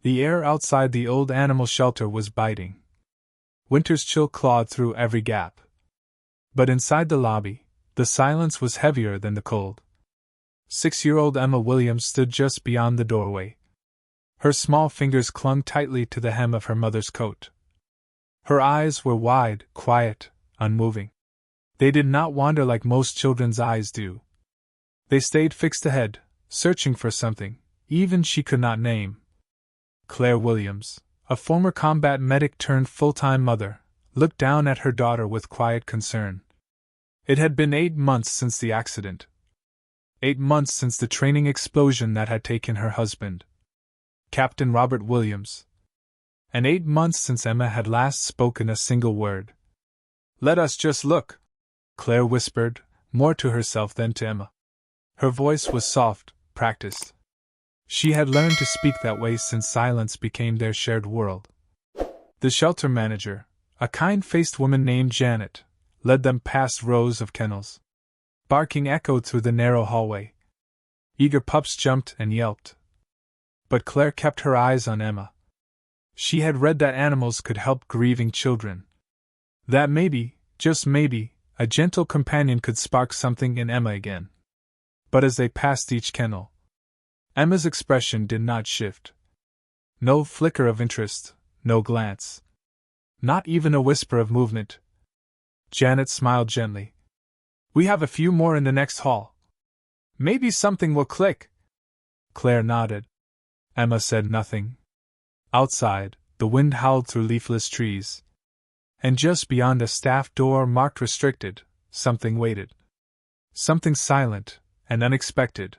The air outside the old animal shelter was biting. Winter's chill clawed through every gap. But inside the lobby, the silence was heavier than the cold. 6-year-old Emma Williams stood just beyond the doorway. Her small fingers clung tightly to the hem of her mother's coat. Her eyes were wide, quiet, unmoving. They did not wander like most children's eyes do. They stayed fixed ahead, searching for something, even she could not name. Claire Williams, a former combat medic turned full-time mother, looked down at her daughter with quiet concern. It had been 8 months since the accident. 8 months since the training explosion that had taken her husband, Captain Robert Williams. And 8 months since Emma had last spoken a single word. "Let us just look," Claire whispered, more to herself than to Emma. Her voice was soft, practiced. She had learned to speak that way since silence became their shared world. The shelter manager, a kind-faced woman named Janet, led them past rows of kennels. Barking echoed through the narrow hallway. Eager pups jumped and yelped. But Claire kept her eyes on Emma. She had read that animals could help grieving children. That maybe, just maybe, a gentle companion could spark something in Emma again. But as they passed each kennel, Emma's expression did not shift. No flicker of interest, no glance. Not even a whisper of movement. Janet smiled gently. "We have a few more in the next hall. Maybe something will click." Claire nodded. Emma said nothing. Outside, the wind howled through leafless trees. And just beyond a staff door marked restricted, something waited. Something silent and unexpected.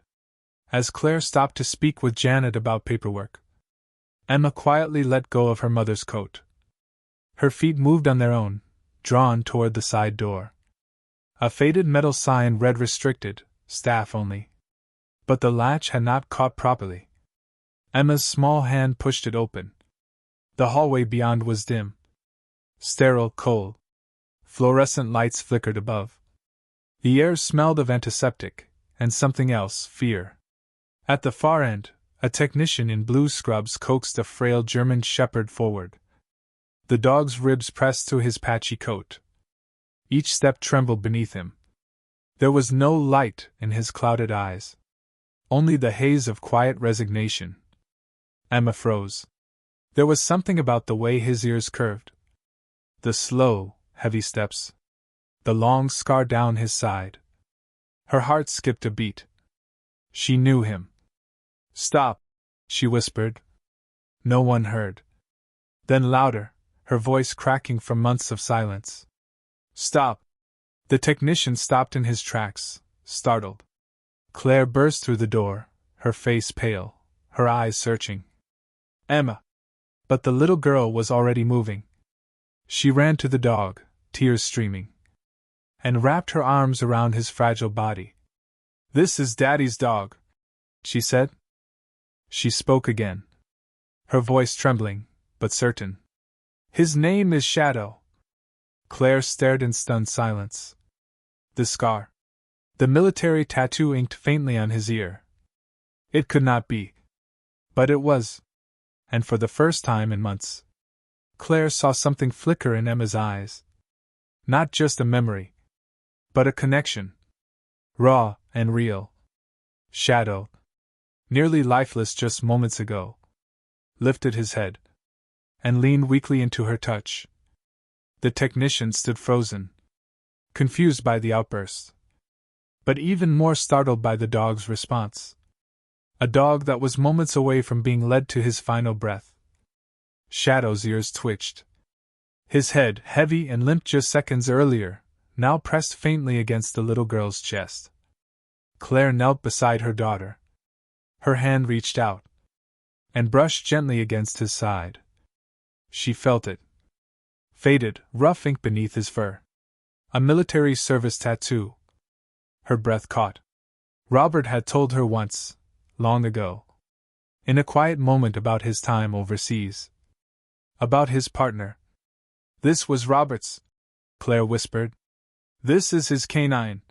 As Claire stopped to speak with Janet about paperwork, Emma quietly let go of her mother's coat. Her feet moved on their own, drawn toward the side door. A faded metal sign read restricted, staff only. But the latch had not caught properly. Emma's small hand pushed it open. The hallway beyond was dim. Sterile, cold. Fluorescent lights flickered above. The air smelled of antiseptic, and something else, fear. At the far end, a technician in blue scrubs coaxed a frail German shepherd forward. The dog's ribs pressed through his patchy coat. Each step trembled beneath him. There was no light in his clouded eyes. Only the haze of quiet resignation. Emma froze. There was something about the way his ears curved. The slow, heavy steps. The long scar down his side. Her heart skipped a beat. She knew him. "Stop," she whispered. No one heard. Then louder, her voice cracking from months of silence. "Stop." The technician stopped in his tracks, startled. Claire burst through the door, her face pale, her eyes searching. "Emma!" But the little girl was already moving. She ran to the dog, tears streaming, and wrapped her arms around his fragile body. "This is Daddy's dog," she said. She spoke again, her voice trembling, but certain. "His name is Shadow." Claire stared in stunned silence. The scar. The military tattoo inked faintly on his ear. It could not be. But it was. And for the first time in months, Claire saw something flicker in Emma's eyes. Not just a memory, but a connection. Raw and real. Shadow, nearly lifeless just moments ago, lifted his head and leaned weakly into her touch. The technician stood frozen, confused by the outburst, but even more startled by the dog's response. A dog that was moments away from being led to his final breath. Shadow's ears twitched. His head, heavy and limp just seconds earlier, now pressed faintly against the little girl's chest. Claire knelt beside her daughter. Her hand reached out and brushed gently against his side. She felt it. Faded, rough ink beneath his fur. A military service tattoo. Her breath caught. Robert had told her once, long ago, in a quiet moment about his time overseas. About his partner. "This was Robert's," Claire whispered. "This is his canine."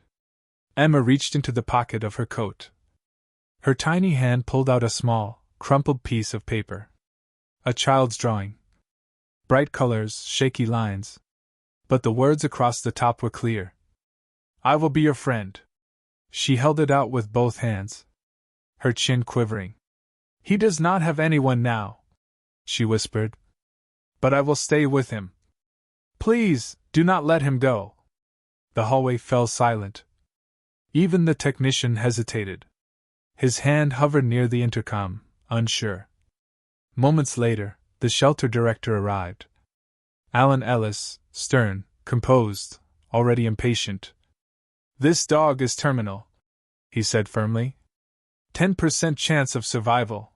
Emma reached into the pocket of her coat. Her tiny hand pulled out a small, crumpled piece of paper. A child's drawing. Bright colors, shaky lines. But the words across the top were clear. I will be your friend. She held it out with both hands, her chin quivering. He does not have anyone now, she whispered. But I will stay with him. Please, do not let him go. The hallway fell silent. Even the technician hesitated. His hand hovered near the intercom, unsure. Moments later, the shelter director arrived. Alan Ellis, stern, composed, already impatient. This dog is terminal, he said firmly. 10% chance of survival.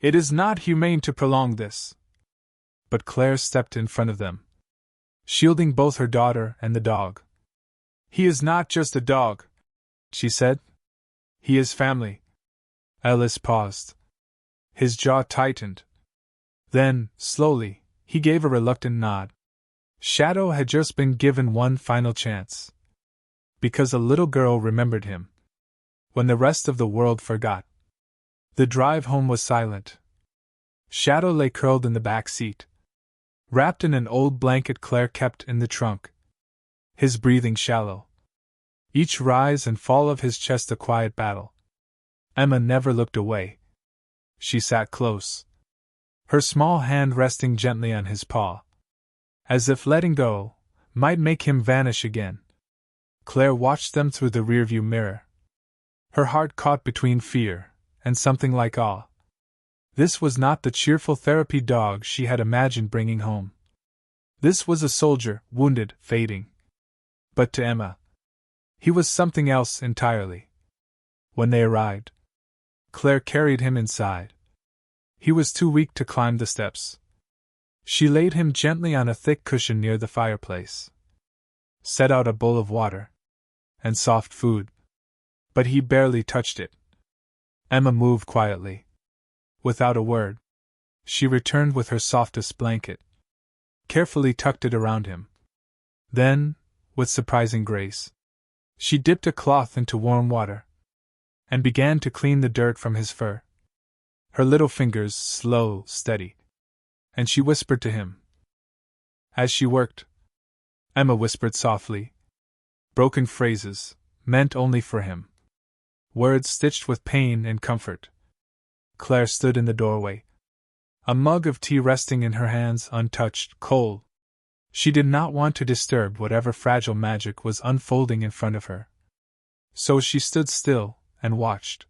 It is not humane to prolong this. But Claire stepped in front of them, shielding both her daughter and the dog. He is not just a dog, she said. He is family. Ellis paused. His jaw tightened. Then, slowly, he gave a reluctant nod. Shadow had just been given one final chance. Because a little girl remembered him. When the rest of the world forgot. The drive home was silent. Shadow lay curled in the back seat, wrapped in an old blanket Claire kept in the trunk. His breathing shallow. Each rise and fall of his chest a quiet battle. Emma never looked away. She sat close, her small hand resting gently on his paw, as if letting go might make him vanish again. Claire watched them through the rearview mirror, her heart caught between fear and something like awe. This was not the cheerful therapy dog she had imagined bringing home. This was a soldier, wounded, fading. But to Emma, he was something else entirely. When they arrived, Claire carried him inside. He was too weak to climb the steps. She laid him gently on a thick cushion near the fireplace, set out a bowl of water and soft food. But he barely touched it. Emma moved quietly. Without a word, she returned with her softest blanket, carefully tucked it around him. Then, with surprising grace, she dipped a cloth into warm water and began to clean the dirt from his fur. Her little fingers slow, steady, and she whispered to him. As she worked, Emma whispered softly, broken phrases, meant only for him. Words stitched with pain and comfort. Claire stood in the doorway, a mug of tea resting in her hands untouched, cold. She did not want to disturb whatever fragile magic was unfolding in front of her. So she stood still and watched.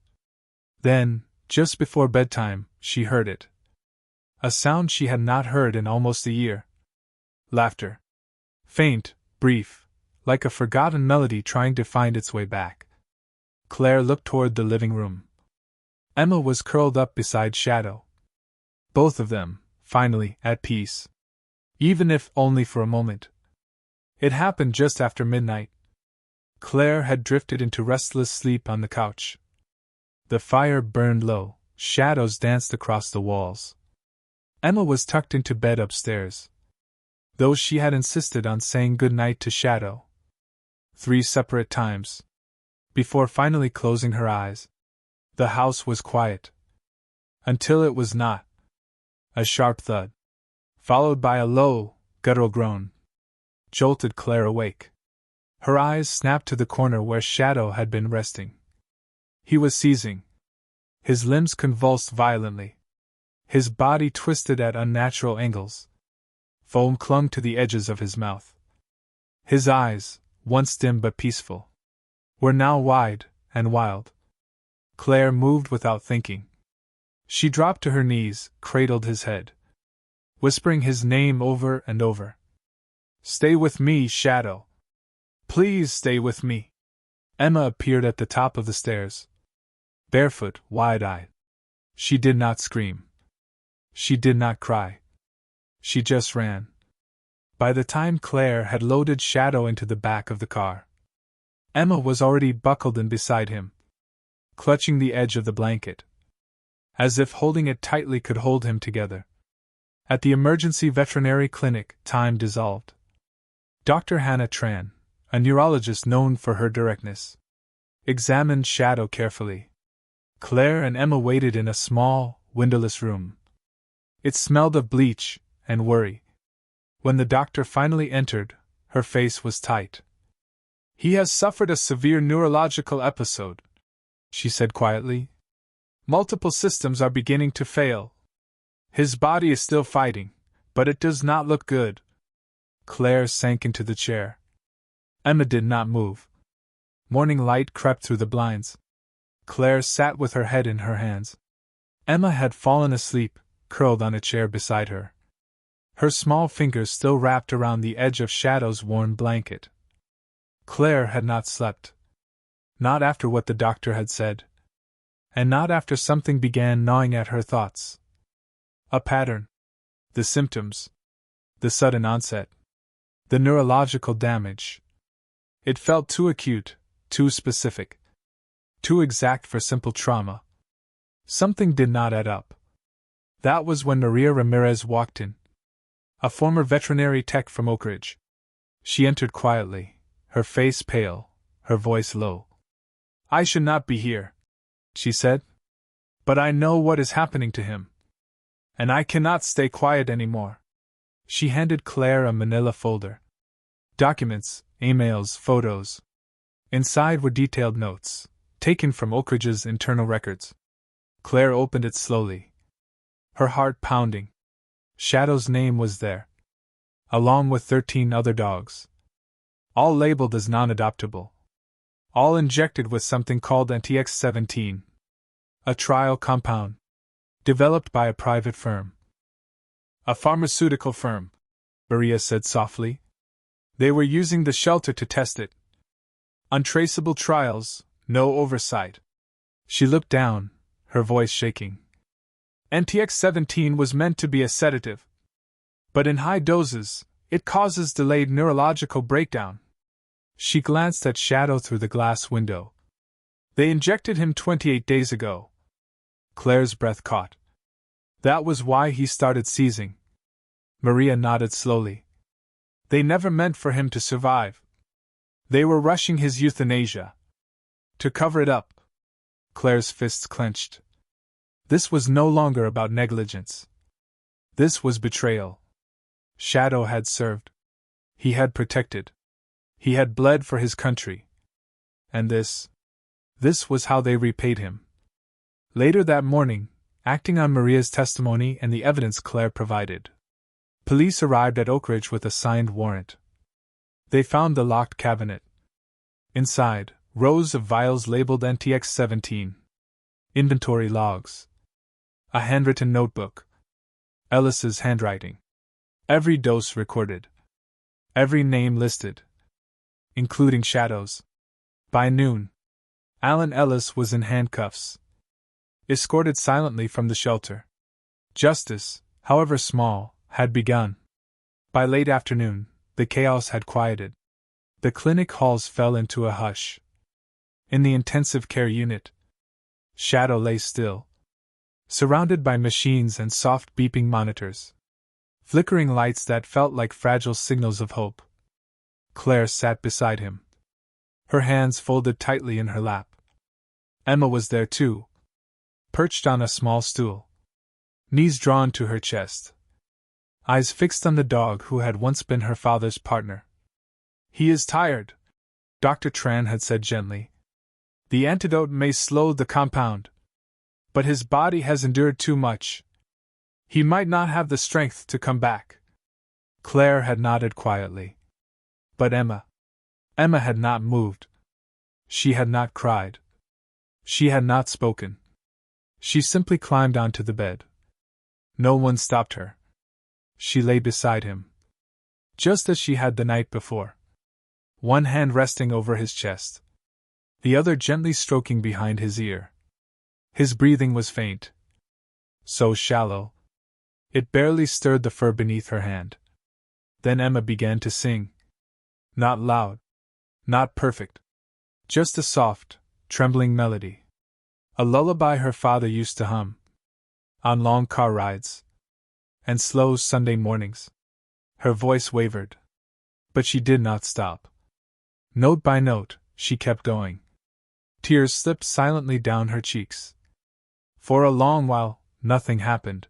Then, just before bedtime, she heard it. A sound she had not heard in almost a year. Laughter. Faint, brief, like a forgotten melody trying to find its way back. Claire looked toward the living room. Emma was curled up beside Shadow. Both of them, finally, at peace. Even if only for a moment. It happened just after midnight. Claire had drifted into restless sleep on the couch. The fire burned low, shadows danced across the walls. Emma was tucked into bed upstairs, though she had insisted on saying good night to Shadow 3 separate times, before finally closing her eyes. The house was quiet. Until it was not. A sharp thud, followed by a low, guttural groan, jolted Claire awake. Her eyes snapped to the corner where Shadow had been resting. He was seizing. His limbs convulsed violently. His body twisted at unnatural angles. Foam clung to the edges of his mouth. His eyes, once dim but peaceful, were now wide and wild. Claire moved without thinking. She dropped to her knees, cradled his head, whispering his name over and over. Stay with me, Shadow. Please stay with me. Emma appeared at the top of the stairs, barefoot, wide-eyed. She did not scream. She did not cry. She just ran. By the time Claire had loaded Shadow into the back of the car, Emma was already buckled in beside him, clutching the edge of the blanket, as if holding it tightly could hold him together. At the emergency veterinary clinic, time dissolved. Dr. Hannah Tran, a neurologist known for her directness, examined Shadow carefully. Claire and Emma waited in a small, windowless room. It smelled of bleach and worry. When the doctor finally entered, her face was tight. "He has suffered a severe neurological episode," she said quietly. "Multiple systems are beginning to fail. His body is still fighting, but it does not look good." Claire sank into the chair. Emma did not move. Morning light crept through the blinds. Claire sat with her head in her hands. Emma had fallen asleep, curled on a chair beside her. Her small fingers still wrapped around the edge of Shadow's worn blanket. Claire had not slept. Not after what the doctor had said. And not after something began gnawing at her thoughts. A pattern. The symptoms. The sudden onset. The neurological damage. It felt too acute, too specific. Too exact for simple trauma. Something did not add up. That was when Maria Ramirez walked in. A former veterinary tech from Oak Ridge. She entered quietly, her face pale, her voice low. "I should not be here," she said. "But I know what is happening to him. And I cannot stay quiet anymore." She handed Claire a manila folder. Documents, emails, photos. Inside were detailed notes, taken from Oak Ridge's internal records. Claire opened it slowly, her heart pounding. Shadow's name was there, along with 13 other dogs. All labeled as non-adoptable. All injected with something called NTX-17. A trial compound. Developed by a private firm. "A pharmaceutical firm," Maria said softly. "They were using the shelter to test it. Untraceable trials, no oversight." She looked down, her voice shaking. "NTX-17 was meant to be a sedative. But in high doses, it causes delayed neurological breakdown." She glanced at Shadow through the glass window. "They injected him 28 days ago." Claire's breath caught. "That was why he started seizing." Maria nodded slowly. "They never meant for him to survive. They were rushing his euthanasia. To cover it up." Claire's fists clenched. This was no longer about negligence. This was betrayal. Shadow had served. He had protected. He had bled for his country. And this was how they repaid him. Later that morning, acting on Maria's testimony and the evidence Claire provided, police arrived at Oak Ridge with a signed warrant. They found the locked cabinet. Inside, rows of vials labeled NTX-17. Inventory logs. A handwritten notebook. Ellis's handwriting. Every dose recorded. Every name listed. Including Shadow's. By noon, Alan Ellis was in handcuffs. Escorted silently from the shelter. Justice, however small, had begun. By late afternoon, the chaos had quieted. The clinic halls fell into a hush. In the intensive care unit, Shadow lay still, surrounded by machines and soft beeping monitors. Flickering lights that felt like fragile signals of hope. Claire sat beside him, her hands folded tightly in her lap. Emma was there too, perched on a small stool, knees drawn to her chest, eyes fixed on the dog who had once been her father's partner. "He is tired," Dr. Tran had said gently. "The antidote may slow the compound. But his body has endured too much. He might not have the strength to come back." Claire had nodded quietly. But Emma had not moved. She had not cried. She had not spoken. She simply climbed onto the bed. No one stopped her. She lay beside him, just as she had the night before. One hand resting over his chest, the other gently stroking behind his ear. His breathing was faint, so shallow. It barely stirred the fur beneath her hand. Then Emma began to sing. Not loud, not perfect, just a soft, trembling melody. A lullaby her father used to hum on long car rides and slow Sunday mornings. Her voice wavered, but she did not stop. Note by note, she kept going. Tears slipped silently down her cheeks. For a long while, nothing happened.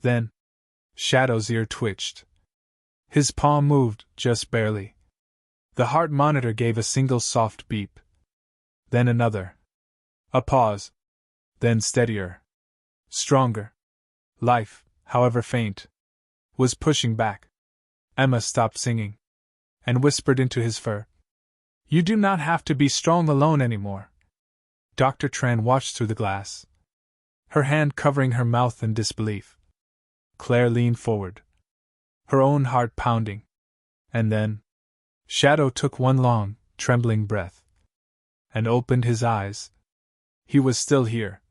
Then, Shadow's ear twitched. His paw moved, just barely. The heart monitor gave a single soft beep. Then another. A pause. Then steadier. Stronger. Life, however faint, was pushing back. Emma stopped singing and whispered into his fur. You do not have to be strong alone anymore. Dr. Tran watched through the glass, her hand covering her mouth in disbelief. Claire leaned forward, her own heart pounding. And then, Shadow took one long, trembling breath and opened his eyes. He was still here.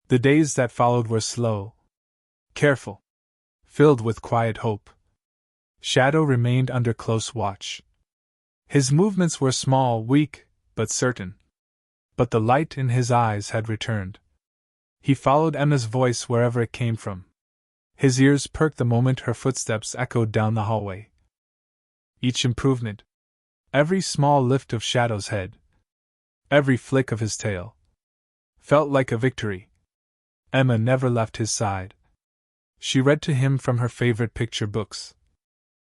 The days that followed were slow, careful, filled with quiet hope. Shadow remained under close watch. His movements were small, weak, but certain. But the light in his eyes had returned. He followed Emma's voice wherever it came from. His ears perked the moment her footsteps echoed down the hallway. Each improvement, every small lift of Shadow's head, every flick of his tail, felt like a victory. Emma never left his side. She read to him from her favorite picture books,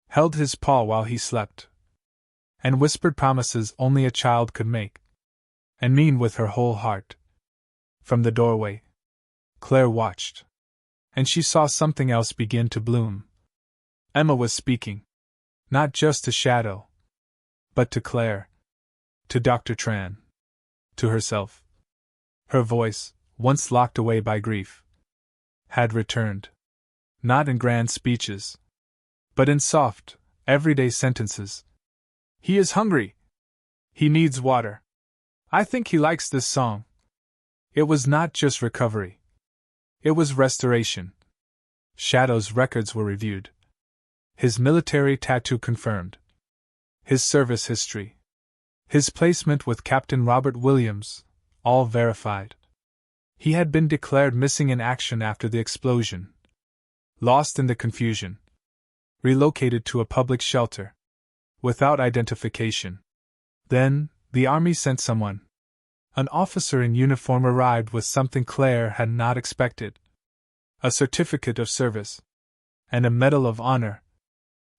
held his paw while he slept, and whispered promises only a child could make, and mean with her whole heart. From the doorway, Claire watched, and she saw something else begin to bloom. Emma was speaking, not just to Shadow, but to Claire, to Dr. Tran, to herself. Her voice, once locked away by grief, had returned, not in grand speeches, but in soft, everyday sentences. He is hungry. He needs water. I think he likes this song. It was not just recovery. It was restoration. Shadow's records were reviewed. His military tattoo confirmed. His service history. His placement with Captain Robert Williams, all verified. He had been declared missing in action after the explosion. Lost in the confusion. Relocated to a public shelter. Without identification. Then, the army sent someone. An officer in uniform arrived with something Claire had not expected. A certificate of service. And a Medal of Honor.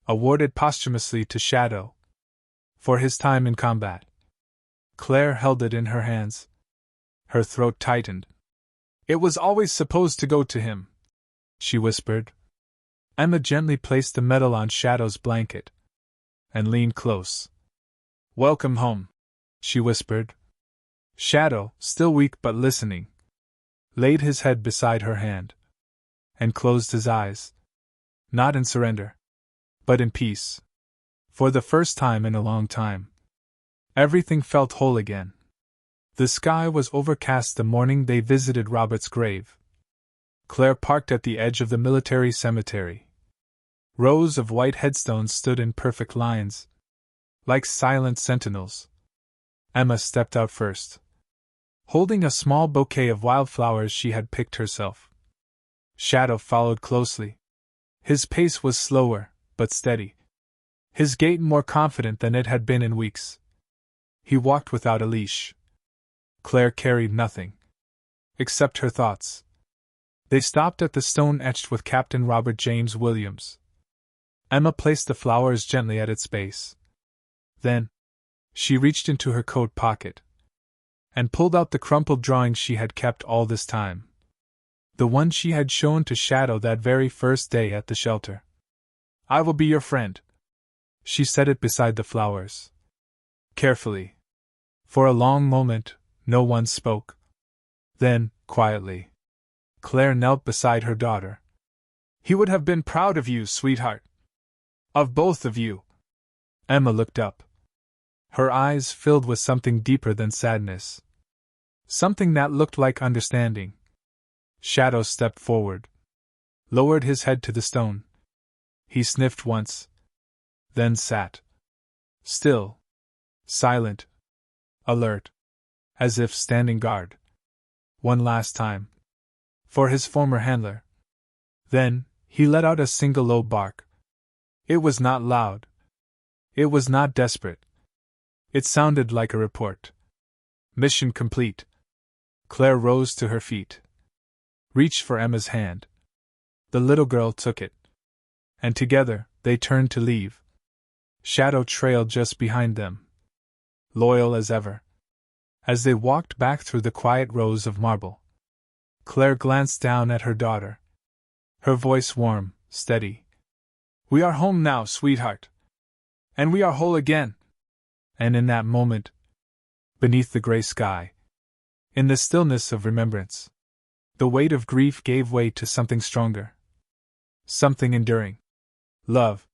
Awarded posthumously to Shadow. For his time in combat. Claire held it in her hands. Her throat tightened. It was always supposed to go to him, she whispered. Emma gently placed the medal on Shadow's blanket and leaned close. Welcome home, she whispered. Shadow, still weak but listening, laid his head beside her hand and closed his eyes. Not in surrender, but in peace. For the first time in a long time, everything felt whole again. The sky was overcast the morning they visited Robert's grave. Claire parked at the edge of the military cemetery. Rows of white headstones stood in perfect lines, like silent sentinels. Emma stepped out first, holding a small bouquet of wildflowers she had picked herself. Shadow followed closely. His pace was slower, but steady. His gait more confident than it had been in weeks. He walked without a leash. Claire carried nothing, except her thoughts. They stopped at the stone etched with Captain Robert James Williams. Emma placed the flowers gently at its base. Then, she reached into her coat pocket and pulled out the crumpled drawing she had kept all this time. The one she had shown to Shadow that very first day at the shelter. I will be your friend. She set it beside the flowers. Carefully. For a long moment, no one spoke. Then, quietly, Claire knelt beside her daughter. He would have been proud of you, sweetheart. Of both of you. Emma looked up. Her eyes filled with something deeper than sadness. Something that looked like understanding. Shadow stepped forward, lowered his head to the stone. He sniffed once, then sat. Still. Silent. Alert. As if standing guard. One last time. For his former handler. Then, he let out a single low bark. It was not loud. It was not desperate. It sounded like a report. Mission complete. Claire rose to her feet. Reached for Emma's hand. The little girl took it. And together, they turned to leave. Shadow trailed just behind them, loyal as ever. As they walked back through the quiet rows of marble, Claire glanced down at her daughter. Her voice warm, steady. "We are home now, sweetheart. And we are whole again." And in that moment, beneath the gray sky, in the stillness of remembrance, the weight of grief gave way to something stronger. Something enduring. Love.